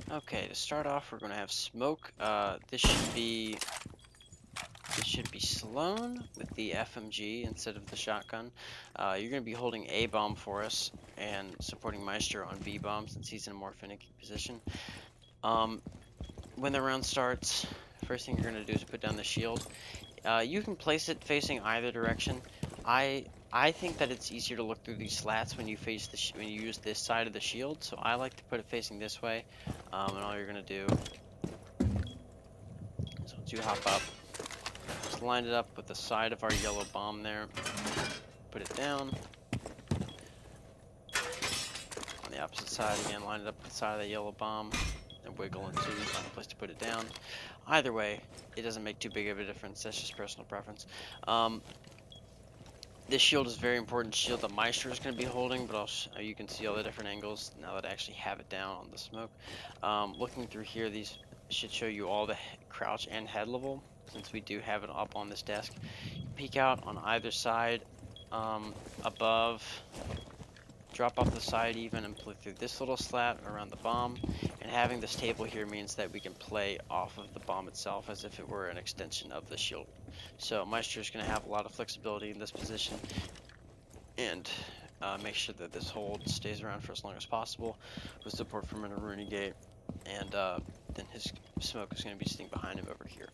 Okay, to start off, we're gonna have smoke. This should be Sloan with the FMG instead of the shotgun. You're gonna be holding A bomb for us and supporting Maestro on B bomb since he's in a more finicky position. Um, when the round starts, first thing you're gonna do is put down the shield. You can place it facing either direction. I think that it's easier to look through these slats when you face when you use this side of the shield. So I like to put it facing this way. And all you're gonna do is once you hop up, just line it up with the side of our yellow bomb there. Put it down on the opposite side again. Line it up with the side of the yellow bomb and wiggle until you find a place to put it down. Either way, it doesn't make too big of a difference. That's just personal preference. This shield is a very important shield that Maestro is going to be holding, but you can see all the different angles now that I actually have it down on the smoke. Looking through here, these should show you all the crouch and head level, since we do have it up on this desk. Peek out on either side, above, drop off the side even, and play through this little slat around the bomb. And having this table here means that we can play off of the bomb itself as if it were an extension of the shield. So Maestro is going to have a lot of flexibility in this position and make sure that this hold stays around for as long as possible with support from an Aruni gate, and then his smoke is going to be sitting behind him over here.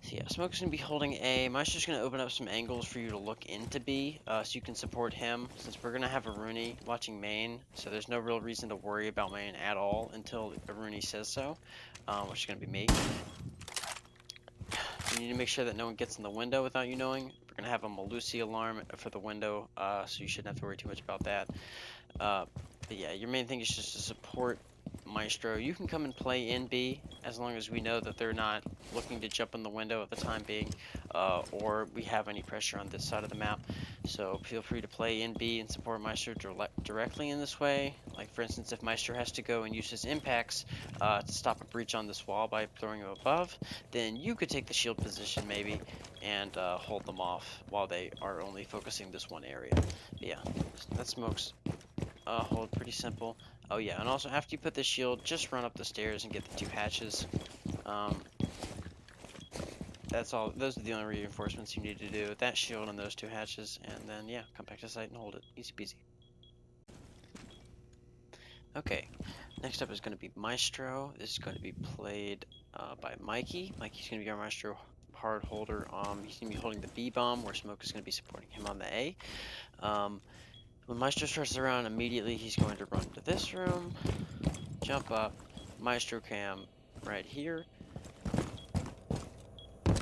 So yeah, Smoke's going to be holding A. Maestro's going to open up some angles for you to look into B, so you can support him, since we're going to have Aruni watching main, so there's no real reason to worry about main at all until Aruni says so, which is going to be me. You need to make sure that no one gets in the window without you knowing. We're going to have a Malusi alarm for the window, so you shouldn't have to worry too much about that. But yeah, your main thing is just to support Maestro. You can come and play in B as long as we know that they're not looking to jump in the window at the time being, or we have any pressure on this side of the map. So feel free to play in B and support Maestro directly in this way. Like for instance, if Maestro has to go and use his impacts to stop a breach on this wall by throwing him above, then you could take the shield position maybe and hold them off while they are only focusing this one area. But yeah, that smokes. Hold pretty simple. Oh yeah, and also after you put the shield, just run up the stairs and get the 2 hatches. That's all. Those are the only reinforcements you need to do. That shield and those 2 hatches, and then yeah, come back to site and hold it. Easy peasy. Okay, next up is going to be Maestro. This is going to be played by Mikey. Mikey's going to be our Maestro hard holder. He's going to be holding the B bomb, where Smoke is going to be supporting him on the A. When Maestro starts around, immediately he's going to run to this room, jump up, Maestro cam right here,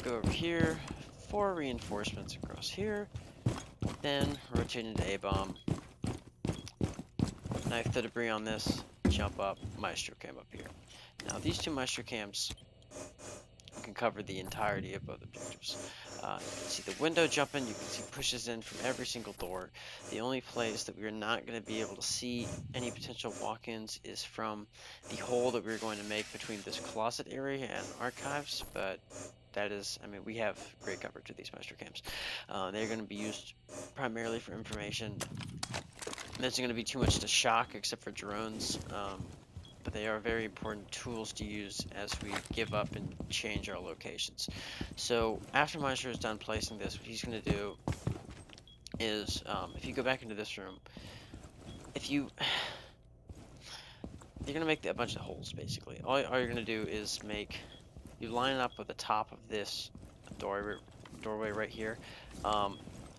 go over here, 4 reinforcements across here, then rotate into A-bomb, knife the debris on this, jump up, Maestro cam up here. Now these 2 Maestro cams can cover the entirety of both objectives. You can see the window jumping, you can see pushes in from every single door. The only place that we're not going to be able to see any potential walk-ins is from the hole that we're going to make between this closet area and archives, but that is, I mean, we have great coverage of these Maestro cams. They're going to be used primarily for information. There's going to be too much to shock except for drones. But they are very important tools to use as we give up and change our locations. So after Maestro is done placing this, what he's going to do is, if you go back into this room, you're going to make a bunch of holes basically. All you're going to do is you line it up with the top of this doorway right here,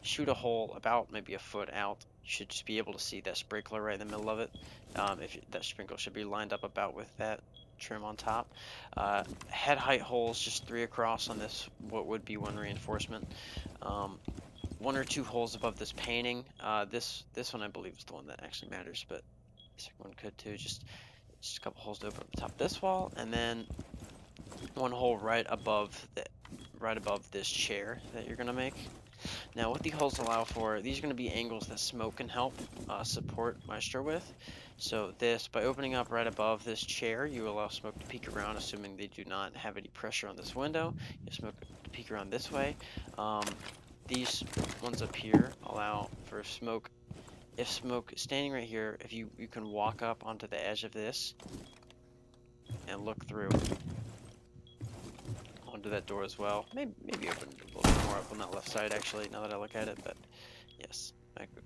shoot a hole about maybe a foot out. You should just be able to see that sprinkler right in the middle of it. That sprinkler should be lined up about with that trim on top. Head height holes, just 3 across on this, what would be 1 reinforcement. 1 or 2 holes above this painting. This one I believe is the one that actually matters, but the second one could too. Just a couple holes to open up the top of this wall, and then 1 hole right above this chair that you're gonna make. Now what the holes allow for, these are going to be angles that Smoke can help support Maestro with. So by opening up right above this chair, you allow Smoke to peek around, assuming they do not have any pressure on this window. You Smoke to peek around this way. These ones up here allow for Smoke, if Smoke standing right here, if you can walk up onto the edge of this, and look through onto that door as well. Maybe open a little bit more up on that left side actually, now that I look at it, but yes.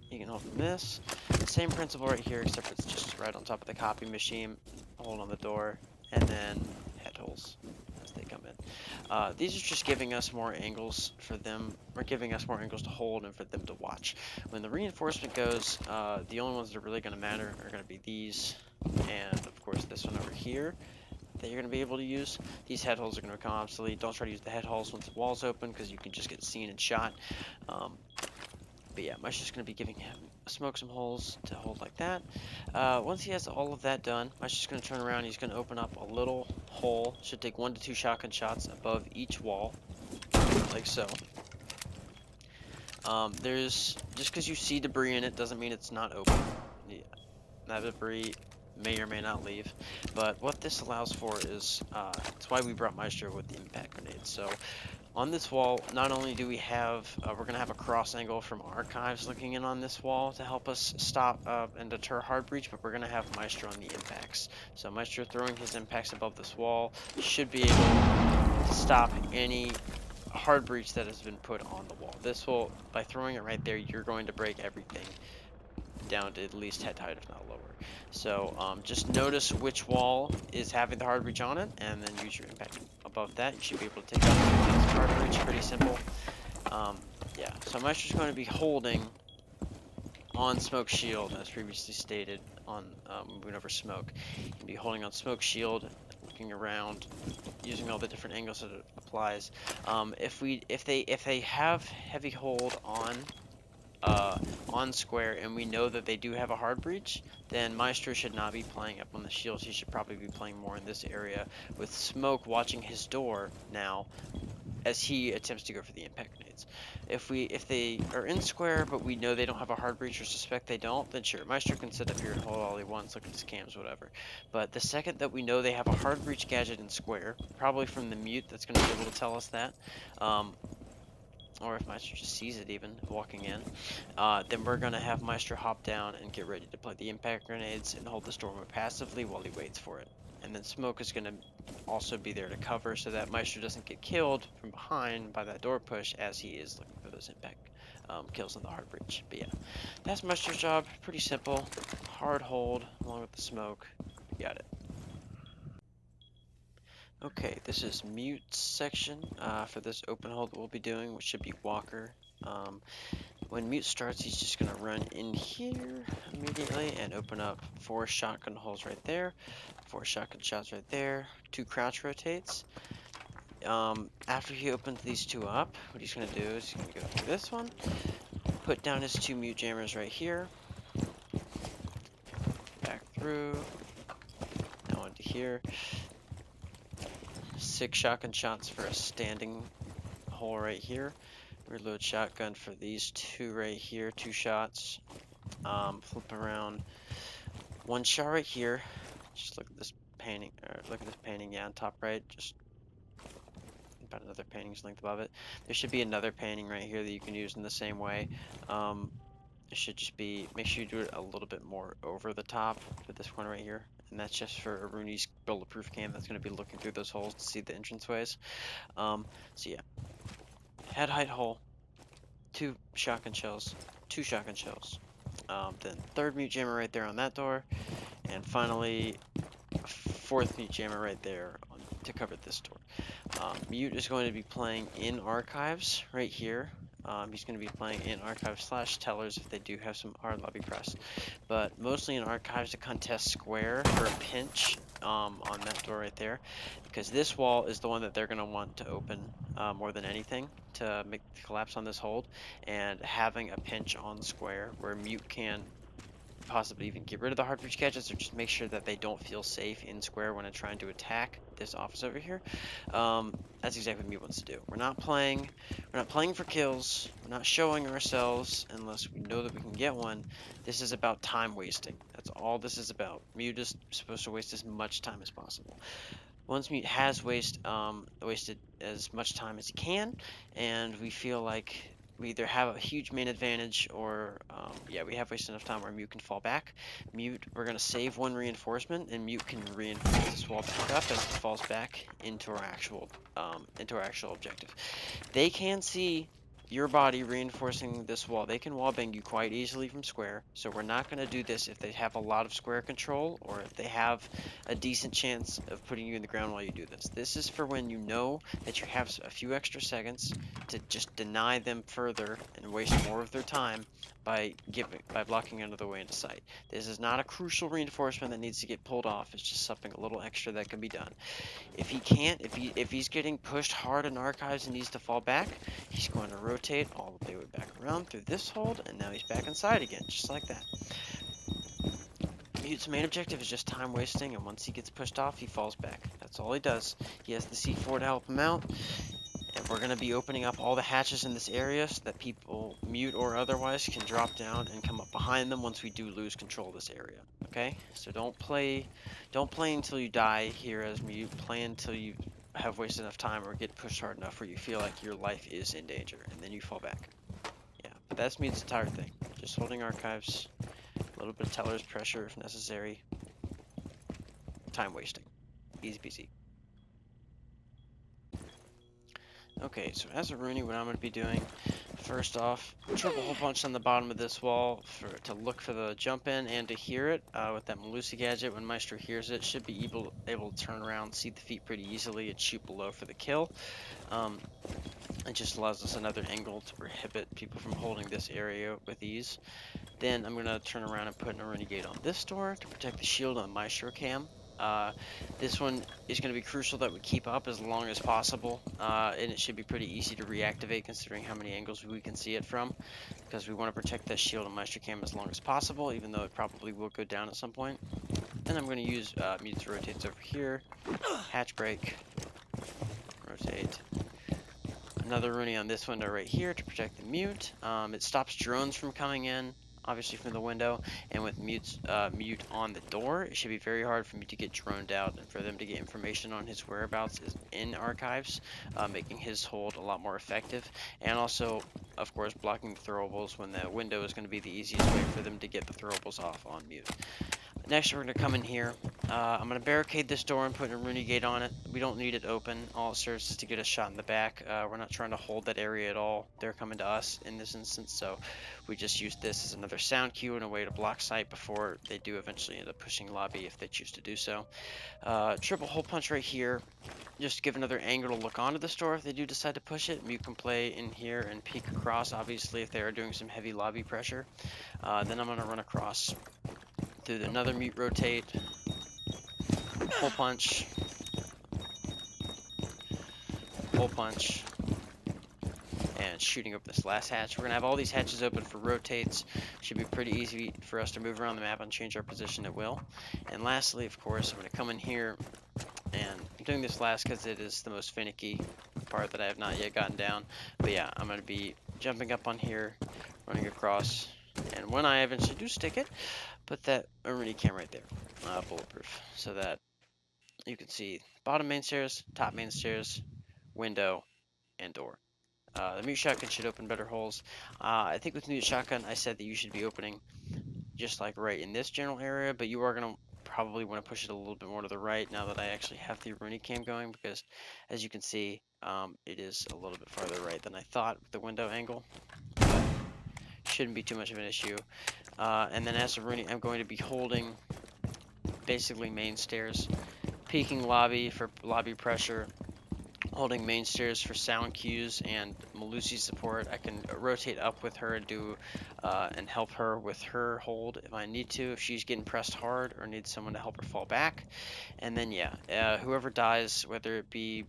You can open this. Same principle right here, except it's just right on top of the copy machine. Hold on the door, and then head holes as they come in. These are just giving us more angles for them, or giving us more angles to hold and for them to watch. When the reinforcement goes, the only ones that are really going to matter are going to be these, and of course this one over here that you're going to be able to use. These head holes are going to become obsolete. Don't try to use the head holes once the wall's open, because you can just get seen and shot. But yeah, Mike's just going to be giving him smoke some holes to hold like that. Once he has all of that done, Mike's just going to turn around. He's going to open up a little hole. Should take 1 to 2 shotgun shots above each wall, like so. There's just because you see debris in it doesn't mean it's not open. Yeah, that debris may or may not leave. But what this allows for is, it's why we brought Maestro with the impact grenades. So on this wall, not only do we have, we're going to have a cross angle from archives looking in on this wall to help us stop and deter hard breach, but we're going to have Maestro on the impacts. So Maestro throwing his impacts above this wall should be able to stop any hard breach that has been put on the wall. This will, by throwing it right there, you're going to break everything down to at least head height, if not lower. So just notice which wall is having the hard breach on it, and then use your impact above that. You should be able to take out the hard breach. Pretty simple. Yeah, so I'm actually going to be holding on smoke shield, as previously stated on moving over smoke. You'll be holding on smoke shield, looking around, using all the different angles that it applies. If they have heavy hold on square, and we know that they do have a hard breach, then Maestro should not be playing up on the shields. He should probably be playing more in this area with Smoke watching his door now as he attempts to go for the impact grenades. If they are in square but we know they don't have a hard breach or suspect they don't, then sure, Maestro can sit up here and hold all he wants, look at his cams, whatever. But the second that we know they have a hard breach gadget in square, probably from the mute that's going to be able to tell us that, or if Maestro just sees it even walking in, then we're going to have Maestro hop down and get ready to play the impact grenades and hold the storm passively while he waits for it. And then Smoke is going to also be there to cover so that Maestro doesn't get killed from behind by that door push as he is looking for those impact kills in the hard breach. But yeah, that's Maestro's job. Pretty simple. Hard hold along with the Smoke. You got it. Okay, this is mute section for this open hold that we'll be doing, which should be Walker. When mute starts, he's just going to run in here immediately and open up 4 shotgun holes right there, 4 shotgun shots right there, 2 crouch rotates. After he opens these 2 up, what he's going to do is he's going to go through this one, put down his 2 mute jammers right here, back through, now into here. 6 shotgun shots for a standing hole right here. Reload shotgun for these 2 right here, 2 shots. Flip around 1 shot right here. Just look at this painting, or look at this painting, yeah, on top right, just about another painting's length above it. There should be another painting right here that you can use in the same way. It should just be, make sure you do it a little bit more over the top with this one right here. And that's just for Rooney's bulletproof cam that's going to be looking through those holes to see the entranceways. So yeah, head height hole, 2 shotgun shells, 2 shotgun shells. Then 3rd mute jammer right there on that door, and finally 4th mute jammer right there to cover this door. Mute is going to be playing in archives right here. He's going to be playing in archives / tellers if they do have some hard lobby press, but mostly in archives to contest square for a pinch on that door right there, because this wall is the one that they're going to want to open more than anything to make the collapse on this hold, and having a pinch on square where mute can possibly even get rid of the hard breach gadgets or just make sure that they don't feel safe in square when trying to attack this office over here. That's exactly what Mute wants to do. We're not playing for kills. We're not showing ourselves unless we know that we can get one. This is about time wasting. That's all this is about. Mute is supposed to waste as much time as possible. Once Mute has wasted as much time as he can, and we feel like we either have a huge main advantage or, yeah, we have wasted enough time where Mute can fall back. Mute, we're going to save one reinforcement, and Mute can reinforce this wall back up as it falls back into our actual objective. They can see your body reinforcing this wall. They can wallbang you quite easily from square, so we're not going to do this if they have a lot of square control or if they have a decent chance of putting you in the ground while you do this. This is for when you know that you have a few extra seconds to just deny them further and waste more of their time by blocking another way into sight. This is not a crucial reinforcement that needs to get pulled off. It's just something a little extra that can be done. If he can't, if he's getting pushed hard in archives and needs to fall back, he's going to rotate all the way back around through this hold, and now he's back inside again, just like that. Mute's main objective is just time wasting, and once he gets pushed off, he falls back. That's all he does. He has the C4 to help him out, and we're going to be opening up all the hatches in this area so that people, Mute or otherwise, can drop down and come up behind them once we do lose control of this area. Okay? So don't play until you die here as Mute. Play until you have wasted enough time or get pushed hard enough where you feel like your life is in danger, and then you fall back. Yeah, but that's Mute's entire thing. Just holding archives, a little bit of teller's pressure if necessary. Time wasting. Easy peasy. Okay, so as a Rooney, what I'm going to be doing, first off, triple hole punch on the bottom of this wall to look for the jump in and to hear it with that Melusi gadget. When Maestro hears it, should be able to turn around, see the feet pretty easily, and shoot below for the kill. It just allows us another angle to prohibit people from holding this area with ease. Then I'm going to turn around and put a renegade on this door to protect the shield on Maestro cam. This one is going to be crucial that we keep up as long as possible, and it should be pretty easy to reactivate considering how many angles we can see it from, because we want to protect that shield on Maestro cam as long as possible, even though it probably will go down at some point. Then I'm going to use Mute's rotates over here, hatch break, rotate. Another Rooney on this window right here to protect the Mute. It stops drones from coming in, obviously from the window, and with Mute on the door, it should be very hard for me to get droned out and for them to get information on his whereabouts in archives, making his hold a lot more effective, and also, of course, blocking the throwables when the window is going to be the easiest way for them to get the throwables off on Mute. Next, we're going to come in here. I'm going to barricade this door and put a Rooney gate on it. We don't need it open. All it serves is to get a shot in the back. We're not trying to hold that area at all. They're coming to us in this instance, so we just use this as another sound cue and a way to block sight before they do eventually end up pushing lobby if they choose to do so. Triple hole punch right here. Just to give another angle to look onto the store if they do decide to push it. Mute can play in here and peek across, obviously, if they are doing some heavy lobby pressure. Then I'm going to run across through another Mute rotate, hole punch, and shooting up this last hatch. We're going to have all these hatches open for rotates. Should be pretty easy for us to move around the map and change our position at will. And lastly, of course, I'm going to come in here, and I'm doing this last because it is the most finicky part that I have not yet gotten down. But yeah, I'm going to be jumping up on here, running across, and when I eventually do stick it, put that Rooney cam right there, bulletproof, so that you can see bottom main stairs, top main stairs, window, and door. The Mute shotgun should open better holes. I think with Mute shotgun, I said that you should be opening just like right in this general area, but you are going to probably want to push it a little bit more to the right now that I actually have the Rooney cam going, because as you can see, it is a little bit farther right than I thought with the window angle. Shouldn't be too much of an issue. And then as a Rooney, I'm going to be holding basically main stairs, peeking lobby for lobby pressure, holding main stairs for sound cues and Melusi support. I can rotate up with her and do and help her with her hold if I need to, if she's getting pressed hard or needs someone to help her fall back. And then yeah, whoever dies, whether it be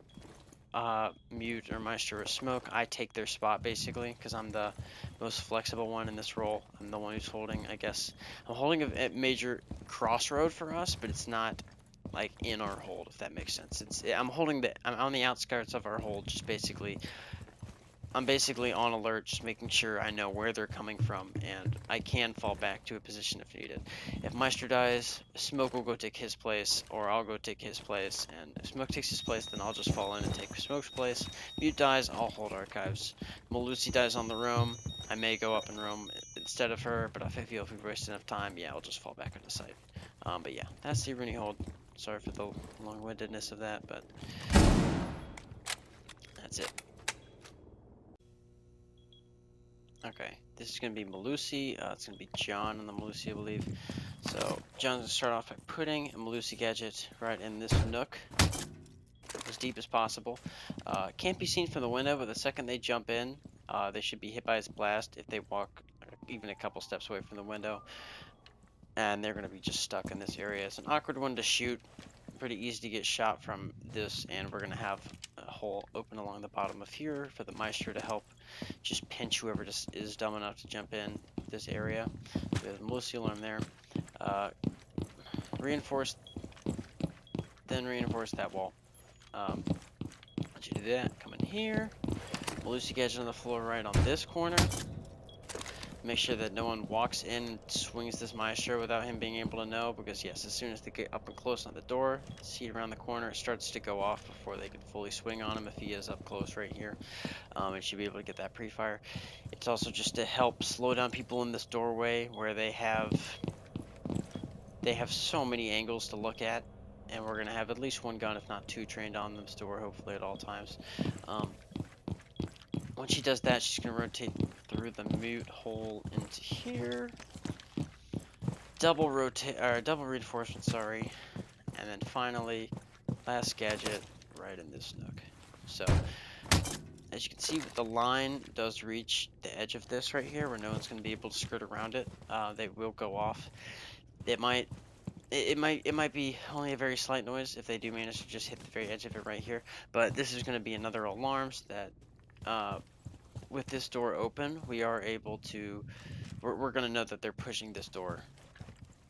Mute or Maestro or Smoke, I take their spot basically because I'm the most flexible one in this role. I'm the one who's holding, I guess. I'm holding a major crossroad for us, but it's not like in our hold, if that makes sense. I'm on the outskirts of our hold, just basically I'm basically on alert, just making sure I know where they're coming from, and I can fall back to a position if needed. If Maestro dies, Smoke will go take his place, or I'll go take his place, and if Smoke takes his place, then I'll just fall in and take Smoke's place. Mute dies, I'll hold archives. Malusi dies on the roam, I may go up and roam instead of her, but if I feel if we've wasted enough time, yeah, I'll just fall back into sight. But yeah, that's the Rooney hold. Sorry for the long-windedness of that, but that's it. Okay, this is going to be Malusi. It's going to be John on the Malusi, I believe. So, John's going to start off by putting a Malusi gadget right in this nook, as deep as possible. Can't be seen from the window, but the second they jump in, they should be hit by his blast if they walk even a couple steps away from the window. And they're going to be just stuck in this area. It's an awkward one to shoot. Pretty easy to get shot from this, and we're going to have a hole open along the bottom of here for the Maestro to help just pinch whoever just is dumb enough to jump in this area. We have Malusi alarm there. Reinforce, then reinforce that wall. Once you do that, come in here. Malusi gadget on the floor right on this corner. Make sure that no one walks in and swings this Maestro without him being able to know, because yes, as soon as they get up and close on the door, see it around the corner, it starts to go off before they can fully swing on him if he is up close right here. It should be able to get that pre-fire. It's also just to help slow down people in this doorway where they have so many angles to look at, and we're gonna have at least one gun, if not two, trained on this door, hopefully at all times. Once she does that, she's gonna rotate through the mute hole into here. Double reinforcement, sorry. And then finally, last gadget right in this nook. So, as you can see, the line does reach the edge of this right here where no one's gonna be able to skirt around it. They will go off. It might be only a very slight noise if they do manage to just hit the very edge of it right here. But this is gonna be another alarm so that, with this door open, we are able to, we're going to know that they're pushing this door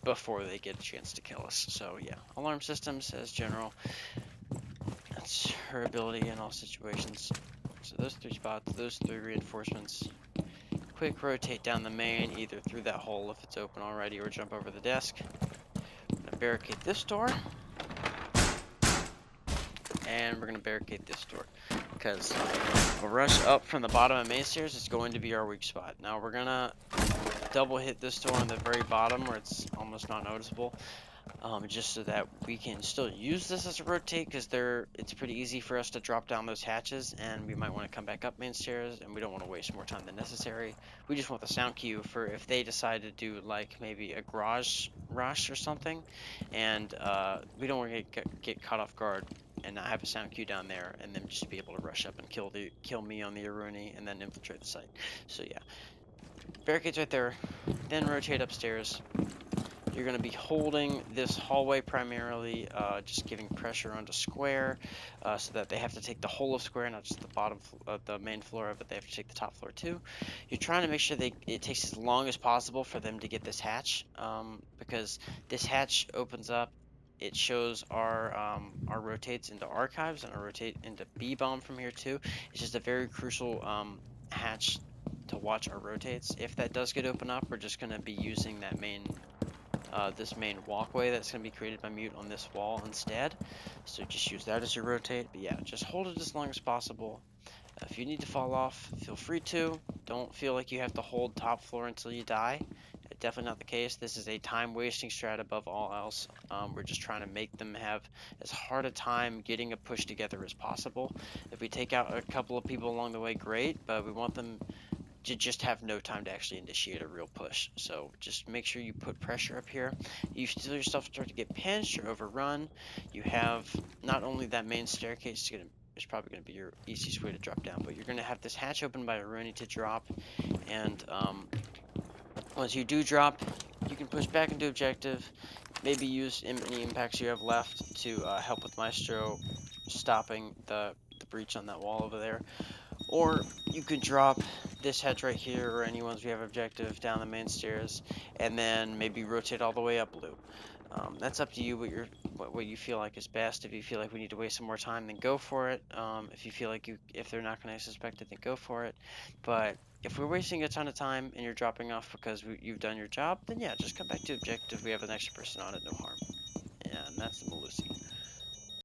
before they get a chance to kill us. So yeah, alarm systems as general, that's her ability in all situations. So those three spots, those three reinforcements, quick rotate down the main, either through that hole if it's open already, or jump over the desk. I'm going to barricade this door, and we're going to barricade this door, because a rush up from the bottom of main stairs is going to be our weak spot. Now we're going to double hit this door on the very bottom where it's almost not noticeable, just so that we can still use this as a rotate, because it's pretty easy for us to drop down those hatches, and we might want to come back up main stairs, and we don't want to waste more time than necessary. We just want the sound cue for if they decide to do like maybe a garage rush or something, and we don't want to get caught off guard and not have a sound cue down there, and then just be able to rush up and kill me on the Aruni and then infiltrate the site. So yeah, barricades right there, then rotate upstairs. You're going to be holding this hallway primarily, just giving pressure onto square, so that they have to take the whole of square, not just the bottom, the main floor, but they have to take the top floor too. You're trying to make sure it takes as long as possible for them to get this hatch, because this hatch opens up. It shows our rotates into archives and our rotate into B-bomb from here too. It's just a very crucial hatch to watch our rotates. If that does get open up, we're just going to be using that this main walkway that's going to be created by mute on this wall instead. So just use that as your rotate. But yeah, just hold it as long as possible. If you need to fall off, feel free to. Don't feel like you have to hold top floor until you die. Definitely not the case. This is a time-wasting strat above all else. We're just trying to make them have as hard a time getting a push together as possible. If we take out a couple of people along the way, great, but we want them to just have no time to actually initiate a real push. So just make sure you put pressure up here. You feel yourself start to get pinched or overrun. You have not only that main staircase is probably going to be your easiest way to drop down, but you're going to have this hatch open by a Rooney to drop, and once you do drop, you can push back into objective, maybe use any impacts you have left to help with Maestro stopping the breach on that wall over there. Or you could drop this hatch right here, or any ones we have objective down the main stairs, and then maybe rotate all the way up blue. That's up to you. What you feel like is best. If you feel like we need to waste some more time, then go for it. If you feel like if they're not going to suspect it, then go for it. But if we're wasting a ton of time and you're dropping off because you've done your job, then yeah, just come back to objective. We have an extra person on it, no harm. And that's the Melusi.